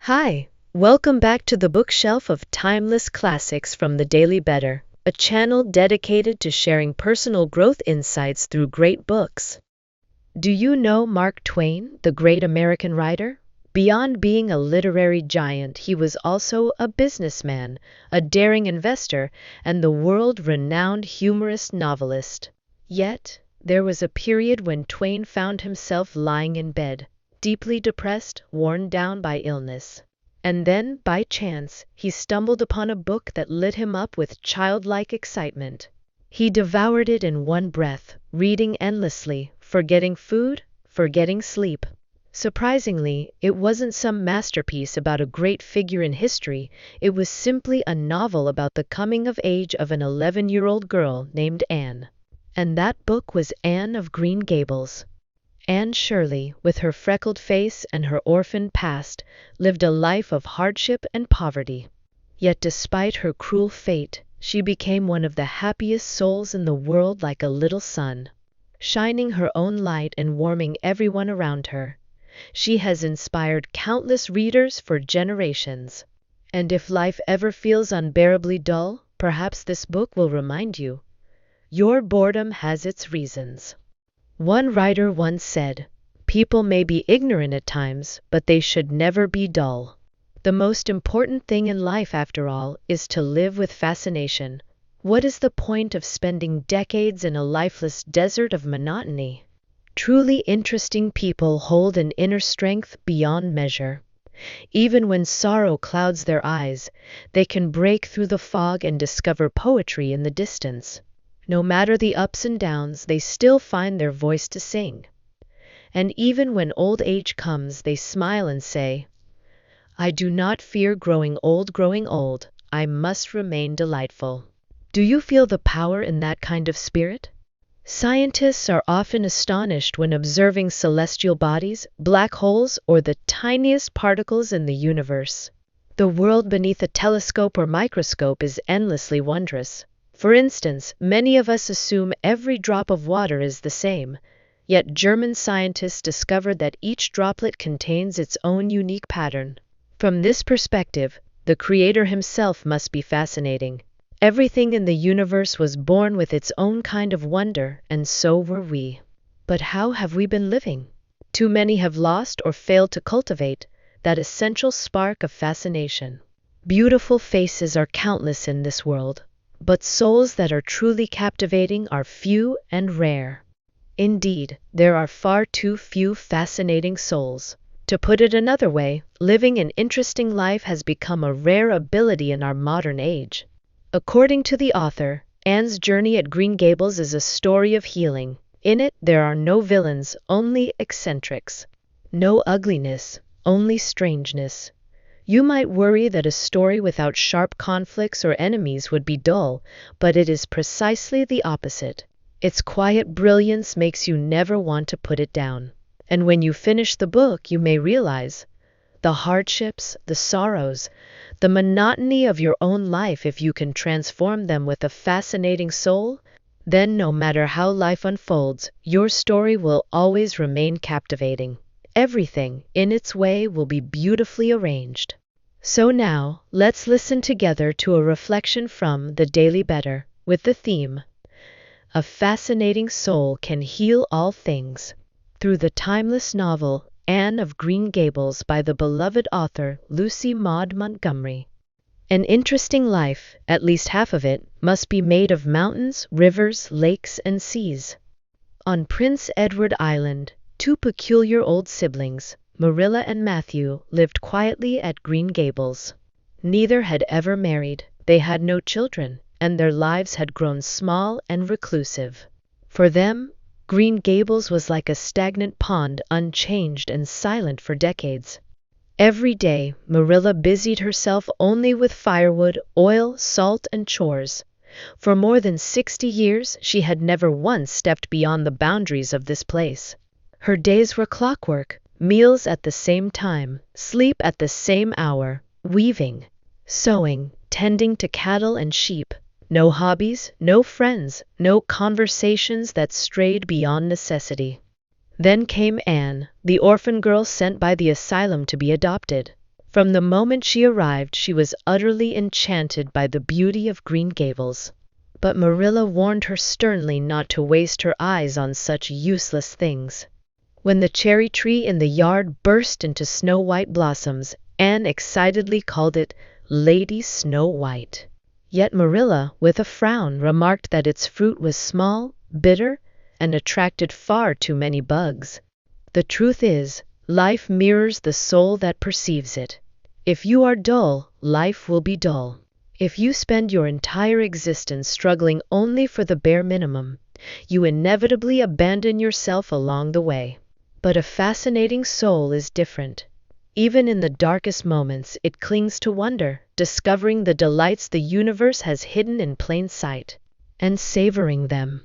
Hi, welcome back to the bookshelf of timeless classics from the Daily Better, a channel dedicated to sharing personal growth insights through great books. Do you know Mark Twain, the great American writer? Beyond being a literary giant, he was also a businessman, a daring investor, and the world-renowned humorous novelist. Yet, there was a period when Twain found himself lying in bed, deeply depressed, worn down by illness. And then, by chance, he stumbled upon a book that lit him up with childlike excitement. He devoured it in one breath, reading endlessly, forgetting food, forgetting sleep. Surprisingly, it wasn't some masterpiece about a great figure in history, it was simply a novel about the coming of age of an 11-year-old girl named Anne. And that book was Anne of Green Gables. Anne Shirley, with her freckled face and her orphan past, lived a life of hardship and poverty. Yet despite her cruel fate, she became one of the happiest souls in the world, like a little sun, shining her own light and warming everyone around her. She has inspired countless readers for generations. And if life ever feels unbearably dull, perhaps this book will remind you, your boredom has its reasons. One writer once said, "People may be ignorant at times, but they should never be dull." The most important thing in life, after all, is to live with fascination. What is the point of spending decades in a lifeless desert of monotony? Truly interesting people hold an inner strength beyond measure. Even when sorrow clouds their eyes, they can break through the fog and discover poetry in the distance. No matter the ups and downs, they still find their voice to sing. And even when old age comes, they smile and say, "I do not fear growing old, I must remain delightful." Do you feel the power in that kind of spirit? Scientists are often astonished when observing celestial bodies, black holes, or the tiniest particles in the universe. The world beneath a telescope or microscope is endlessly wondrous. For instance, many of us assume every drop of water is the same, yet German scientists discovered that each droplet contains its own unique pattern. From this perspective, the Creator himself must be fascinating. Everything in the universe was born with its own kind of wonder, and so were we. But how have we been living? Too many have lost or failed to cultivate that essential spark of fascination. Beautiful faces are countless in this world, but souls that are truly captivating are few and rare. Indeed, there are far too few fascinating souls. To put it another way, living an interesting life has become a rare ability in our modern age. According to the author, Anne's journey at Green Gables is a story of healing. In it, there are no villains, only eccentrics. No ugliness, only strangeness. You might worry that a story without sharp conflicts or enemies would be dull, but it is precisely the opposite. Its quiet brilliance makes you never want to put it down. And when you finish the book, you may realize the hardships, the sorrows, the monotony of your own life. If you can transform them with a fascinating soul, then no matter how life unfolds, your story will always remain captivating. Everything, in its way, will be beautifully arranged. So now, let's listen together to a reflection from the Daily Better, with the theme, "A Fascinating Soul Can Heal All Things," through the timeless novel Anne of Green Gables by the beloved author Lucy Maud Montgomery. An interesting life, at least half of it, must be made of mountains, rivers, lakes, and seas. On Prince Edward Island, two peculiar old siblings, Marilla and Matthew, lived quietly at Green Gables. Neither had ever married, they had no children, and their lives had grown small and reclusive. For them, Green Gables was like a stagnant pond, unchanged and silent for decades. Every day, Marilla busied herself only with firewood, oil, salt, and chores. For more than 60 years, she had never once stepped beyond the boundaries of this place. Her days were clockwork, meals at the same time, sleep at the same hour, weaving, sewing, tending to cattle and sheep. No hobbies, no friends, no conversations that strayed beyond necessity. Then came Anne, the orphan girl sent by the asylum to be adopted. From the moment she arrived, she was utterly enchanted by the beauty of Green Gables. But Marilla warned her sternly not to waste her eyes on such useless things. When the cherry tree in the yard burst into snow-white blossoms, Anne excitedly called it Lady Snow White. Yet Marilla, with a frown, remarked that its fruit was small, bitter, and attracted far too many bugs. The truth is, life mirrors the soul that perceives it. If you are dull, life will be dull. If you spend your entire existence struggling only for the bare minimum, you inevitably abandon yourself along the way. But a fascinating soul is different. Even in the darkest moments, it clings to wonder, discovering the delights the universe has hidden in plain sight, and savoring them.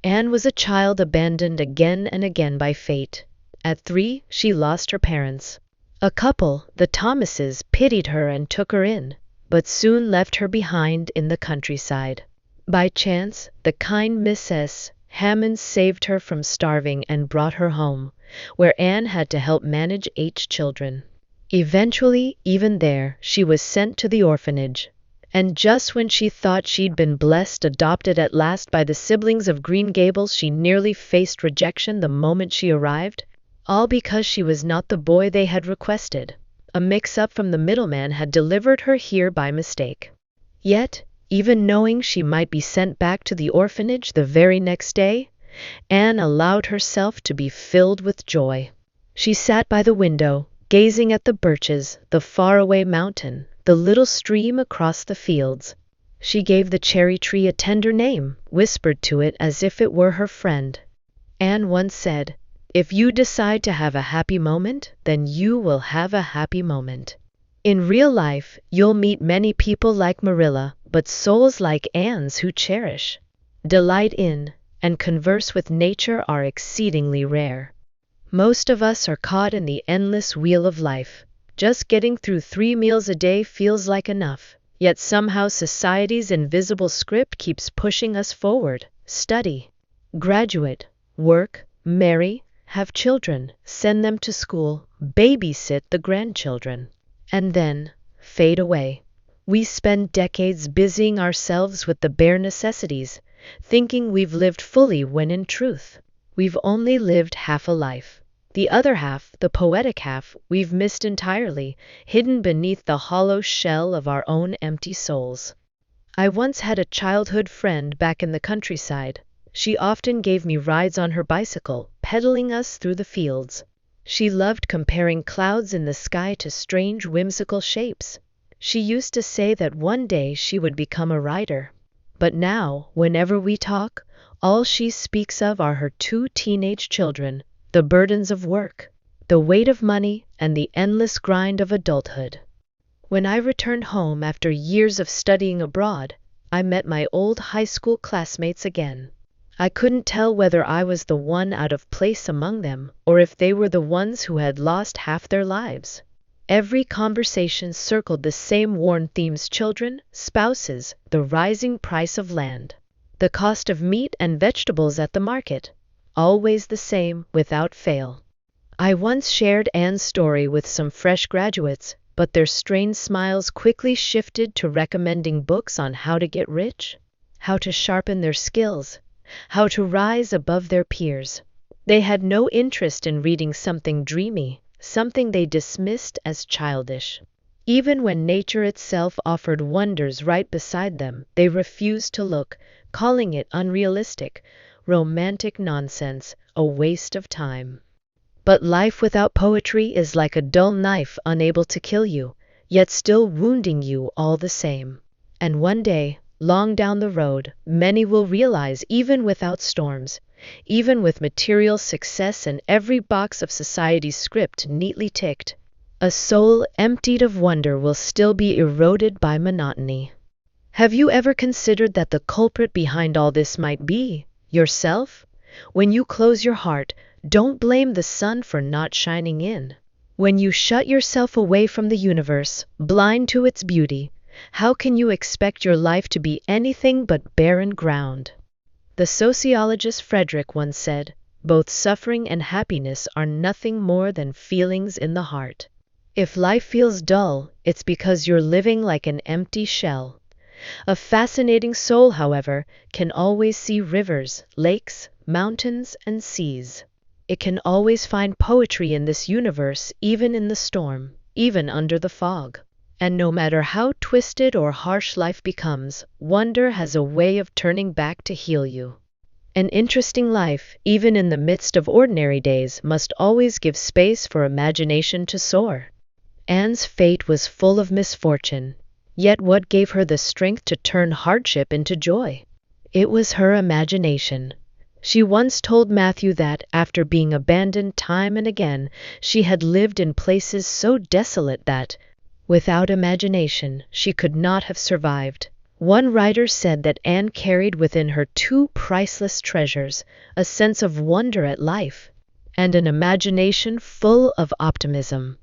Anne was a child abandoned again and again by fate. At 3, she lost her parents. A couple, the Thomases, pitied her and took her in, but soon left her behind in the countryside. By chance, the kind Mrs. Hammond saved her from starving and brought her home, where Anne had to help manage 8 children. Eventually, even there, she was sent to the orphanage. And just when she thought she'd been blessed, adopted at last by the siblings of Green Gables, she nearly faced rejection the moment she arrived, all because she was not the boy they had requested. A mix-up from the middleman had delivered her here by mistake. Yet, even knowing she might be sent back to the orphanage the very next day, Anne allowed herself to be filled with joy. She sat by the window, gazing at the birches, the faraway mountain, the little stream across the fields. She gave the cherry tree a tender name, whispered to it as if it were her friend. Anne once said, "If you decide to have a happy moment, then you will have a happy moment." In real life, you'll meet many people like Marilla, but souls like Anne's who cherish, delight in, and converse with nature are exceedingly rare. Most of us are caught in the endless wheel of life. Just getting through 3 meals a day feels like enough, yet somehow society's invisible script keeps pushing us forward. Study, graduate, work, marry, have children, send them to school, babysit the grandchildren, and then fade away. We spend decades busying ourselves with the bare necessities, thinking we've lived fully when in truth, we've only lived half a life. The other half, the poetic half, we've missed entirely, hidden beneath the hollow shell of our own empty souls. I once had a childhood friend back in the countryside. She often gave me rides on her bicycle, pedaling us through the fields. She loved comparing clouds in the sky to strange, whimsical shapes. She used to say that one day she would become a writer. But now, whenever we talk, all she speaks of are her 2 teenage children, the burdens of work, the weight of money, and the endless grind of adulthood. When I returned home after years of studying abroad, I met my old high school classmates again. I couldn't tell whether I was the one out of place among them, or if they were the ones who had lost half their lives. Every conversation circled the same worn themes: children, spouses, the rising price of land, the cost of meat and vegetables at the market. Always the same, without fail. I once shared Anne's story with some fresh graduates, but their strained smiles quickly shifted to recommending books on how to get rich, how to sharpen their skills, how to rise above their peers. They had no interest in reading something dreamy, something they dismissed as childish. Even when nature itself offered wonders right beside them, they refused to look, calling it unrealistic, romantic nonsense, a waste of time. But life without poetry is like a dull knife, unable to kill you, yet still wounding you all the same. And one day, long down the road, many will realize, even without storms, even with material success and every box of society's script neatly ticked, a soul emptied of wonder will still be eroded by monotony. Have you ever considered that the culprit behind all this might be yourself? When you close your heart, don't blame the sun for not shining in. When you shut yourself away from the universe, blind to its beauty, how can you expect your life to be anything but barren ground? The sociologist Frederick once said, "Both suffering and happiness are nothing more than feelings in the heart." If life feels dull, it's because you're living like an empty shell. A fascinating soul, however, can always see rivers, lakes, mountains, and seas. It can always find poetry in this universe, even in the storm, even under the fog. And no matter how twisted or harsh life becomes, wonder has a way of turning back to heal you. An interesting life, even in the midst of ordinary days, must always give space for imagination to soar. Anne's fate was full of misfortune, yet what gave her the strength to turn hardship into joy? It was her imagination. She once told Matthew that, after being abandoned time and again, she had lived in places so desolate that, without imagination, she could not have survived. One writer said that Anne carried within her two priceless treasures, a sense of wonder at life, and an imagination full of optimism.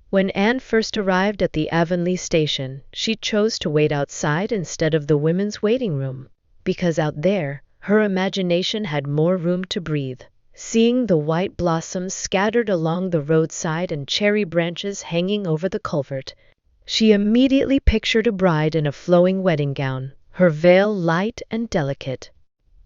When Anne first arrived at the Avonlea station, she chose to wait outside instead of the women's waiting room, because out there, her imagination had more room to breathe. Seeing the white blossoms scattered along the roadside and cherry branches hanging over the culvert, she immediately pictured a bride in a flowing wedding gown, her veil light and delicate.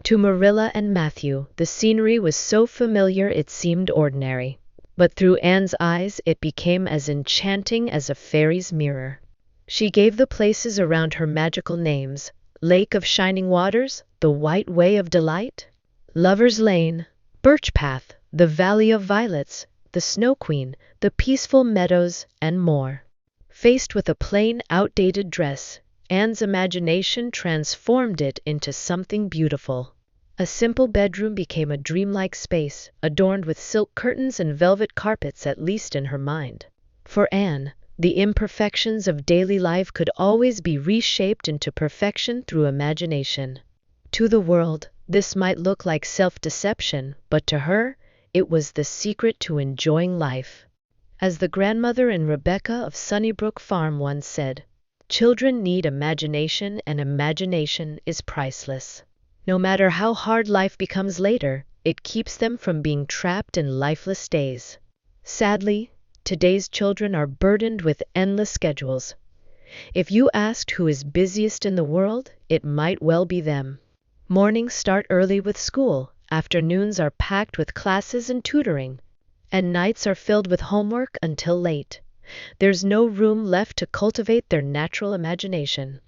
To Marilla and Matthew, the scenery was so familiar it seemed ordinary, but through Anne's eyes it became as enchanting as a fairy's mirror. She gave the places around her magical names: Lake of Shining Waters, the White Way of Delight, Lover's Lane, Birch Path, the Valley of Violets, the Snow Queen, the Peaceful Meadows, and more. Faced with a plain, outdated dress, Anne's imagination transformed it into something beautiful. A simple bedroom became a dreamlike space, adorned with silk curtains and velvet carpets, at least in her mind. For Anne, the imperfections of daily life could always be reshaped into perfection through imagination. To the world, this might look like self-deception, but to her, it was the secret to enjoying life. As the grandmother in Rebecca of Sunnybrook Farm once said, "Children need imagination, and imagination is priceless." No matter how hard life becomes later, it keeps them from being trapped in lifeless days. Sadly, today's children are burdened with endless schedules. If you asked who is busiest in the world, it might well be them. Mornings start early with school, afternoons are packed with classes and tutoring, and nights are filled with homework until late. There's no room left to cultivate their natural imagination.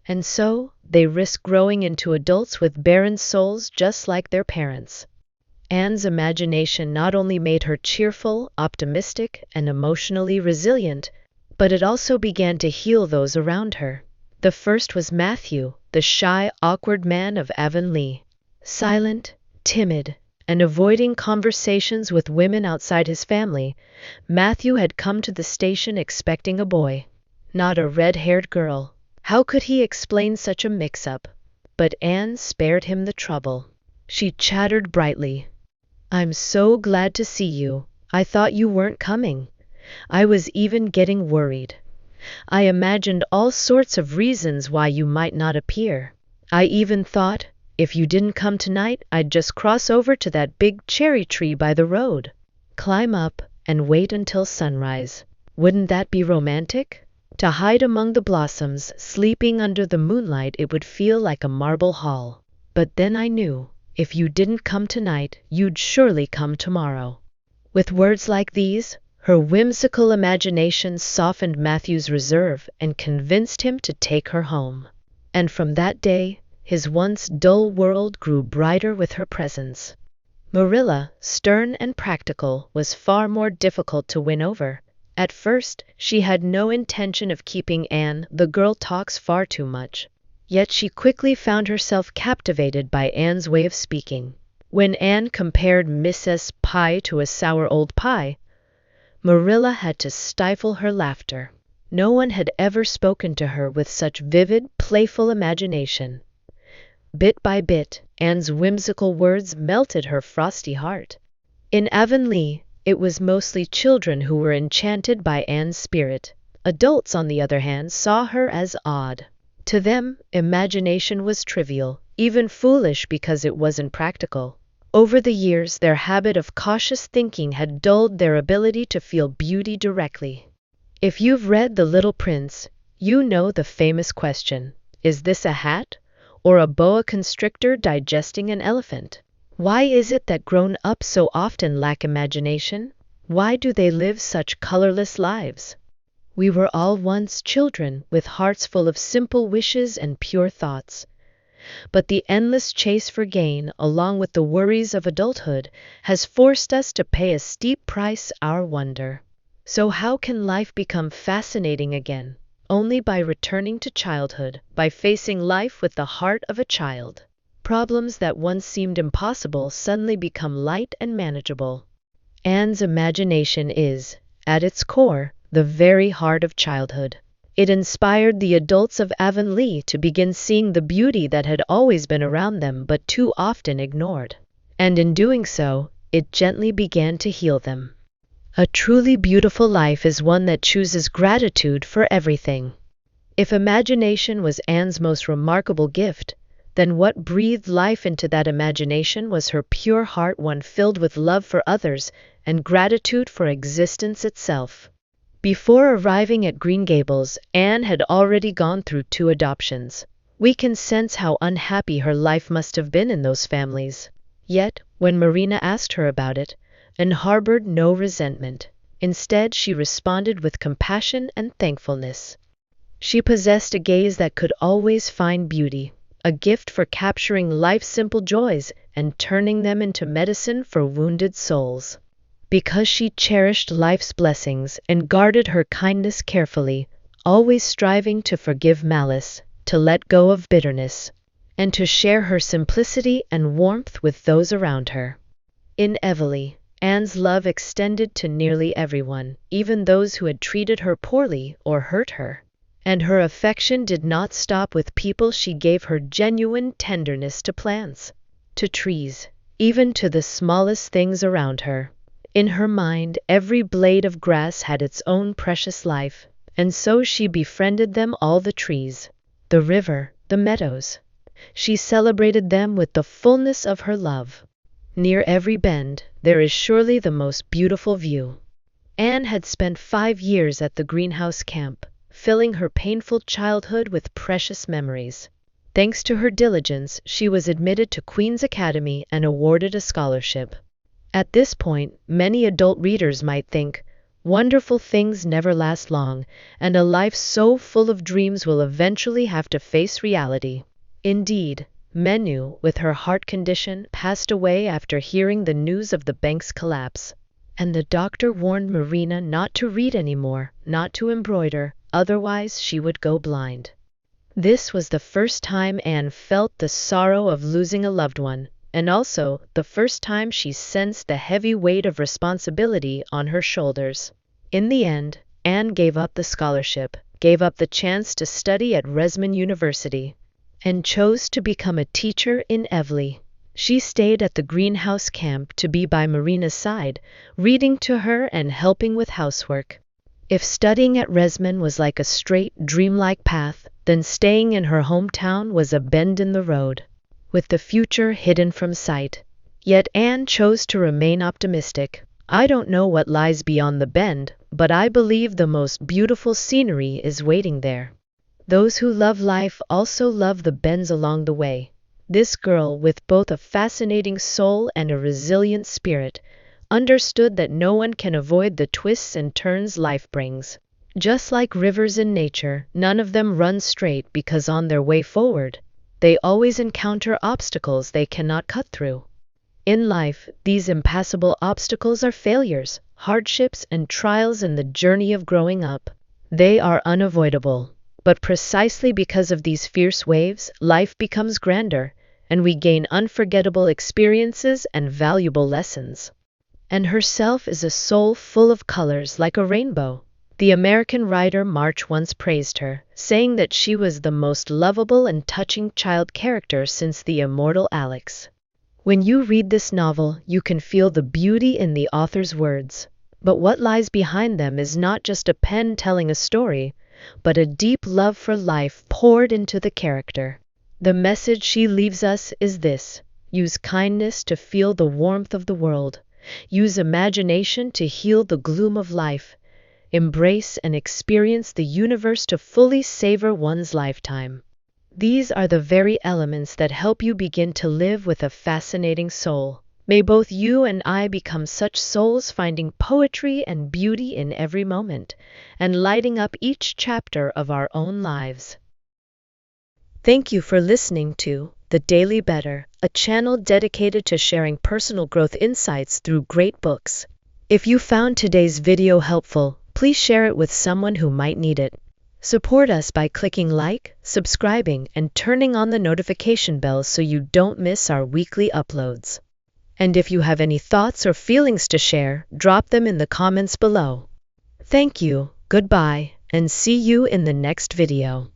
And so, they risk growing into adults with barren souls just like their parents. Anne's imagination not only made her cheerful, optimistic, and emotionally resilient, but it also began to heal those around her. The first was Matthew, the shy, awkward man of Avonlea. Silent, timid, and avoiding conversations with women outside his family, Matthew had come to the station expecting a boy, not a red-haired girl. How could he explain such a mix-up? But Anne spared him the trouble. She chattered brightly. "I'm so glad to see you. I thought you weren't coming. I was even getting worried. I imagined all sorts of reasons why you might not appear. I even thought, if you didn't come tonight, I'd just cross over to that big cherry tree by the road, climb up, and wait until sunrise. Wouldn't that be romantic? To hide among the blossoms, sleeping under the moonlight, it would feel like a marble hall. But then I knew, if you didn't come tonight, you'd surely come tomorrow." With words like these, her whimsical imagination softened Matthew's reserve and convinced him to take her home. And from that day, his once dull world grew brighter with her presence. Marilla, stern and practical, was far more difficult to win over. At first, she had no intention of keeping Anne. The girl talks far too much. Yet she quickly found herself captivated by Anne's way of speaking. When Anne compared Mrs. Pye to a sour old pie, Marilla had to stifle her laughter. No one had ever spoken to her with such vivid, playful imagination. Bit by bit, Anne's whimsical words melted her frosty heart. In Avonlea, it was mostly children who were enchanted by Anne's spirit. Adults, on the other hand, saw her as odd. To them, imagination was trivial, even foolish because it wasn't practical. Over the years, their habit of cautious thinking had dulled their ability to feel beauty directly. If you've read The Little Prince, you know the famous question, is this a hat or a boa constrictor digesting an elephant? Why is it that grown-ups so often lack imagination? Why do they live such colorless lives? We were all once children with hearts full of simple wishes and pure thoughts. But the endless chase for gain, along with the worries of adulthood, has forced us to pay a steep price our wonder. So how can life become fascinating again? Only by returning to childhood, by facing life with the heart of a child. Problems that once seemed impossible suddenly become light and manageable. Anne's imagination is, at its core, the very heart of childhood. It inspired the adults of Avonlea to begin seeing the beauty that had always been around them but too often ignored. And in doing so, it gently began to heal them. A truly beautiful life is one that chooses gratitude for everything. If imagination was Anne's most remarkable gift, then what breathed life into that imagination was her pure heart, one filled with love for others and gratitude for existence itself. Before arriving at Green Gables, Anne had already gone through 2 adoptions. We can sense how unhappy her life must have been in those families. Yet, when Marina asked her about it, and harbored no resentment, instead she responded with compassion and thankfulness. She possessed a gaze that could always find beauty, a gift for capturing life's simple joys and turning them into medicine for wounded souls. Because she cherished life's blessings and guarded her kindness carefully, always striving to forgive malice, to let go of bitterness, and to share her simplicity and warmth with those around her. In Avonlea, Anne's love extended to nearly everyone, even those who had treated her poorly or hurt her. And her affection did not stop with people. She gave her genuine tenderness to plants, to trees, even to the smallest things around her. In her mind, every blade of grass had its own precious life, and so she befriended them all, the trees, the river, the meadows. She celebrated them with the fullness of her love. Near every bend, there is surely the most beautiful view. Anne had spent 5 years at the greenhouse camp, filling her painful childhood with precious memories. Thanks to her diligence, she was admitted to Queen's Academy and awarded a scholarship. At this point, many adult readers might think, wonderful things never last long, and a life so full of dreams will eventually have to face reality. Indeed, Menu, with her heart condition, passed away after hearing the news of the bank's collapse. And the doctor warned Marina not to read anymore, not to embroider, otherwise she would go blind. This was the first time Anne felt the sorrow of losing a loved one, and also the first time she sensed the heavy weight of responsibility on her shoulders. In the end, Anne gave up the scholarship, gave up the chance to study at Resman University, and chose to become a teacher in Avonlea. She stayed at the greenhouse camp to be by Marina's side, reading to her and helping with housework. If studying at Resman was like a straight, dreamlike path, then staying in her hometown was a bend in the road, with the future hidden from sight. Yet Anne chose to remain optimistic. I don't know what lies beyond the bend, but I believe the most beautiful scenery is waiting there. Those who love life also love the bends along the way. This girl, with both a fascinating soul and a resilient spirit, understood that no one can avoid the twists and turns life brings. Just like rivers in nature, none of them run straight because on their way forward, they always encounter obstacles they cannot cut through. In life, these impassable obstacles are failures, hardships, and trials in the journey of growing up. They are unavoidable. But precisely because of these fierce waves, life becomes grander, and we gain unforgettable experiences and valuable lessons. And herself is a soul full of colors like a rainbow. The American writer March once praised her, saying that she was the most lovable and touching child character since the immortal Alex. When you read this novel, you can feel the beauty in the author's words. But what lies behind them is not just a pen telling a story, but a deep love for life poured into the character. The message she leaves us is this: use kindness to feel the warmth of the world, use imagination to heal the gloom of life, embrace, and experience the universe to fully savor one's lifetime. These are the very elements that help you begin to live with a fascinating soul. May both you and I become such souls, finding poetry and beauty in every moment, and lighting up each chapter of our own lives. Thank you for listening to The Daily Better, a channel dedicated to sharing personal growth insights through great books. If you found today's video helpful, please share it with someone who might need it. Support us by clicking like, subscribing, and turning on the notification bell so you don't miss our weekly uploads. And if you have any thoughts or feelings to share, drop them in the comments below. Thank you, goodbye, and see you in the next video.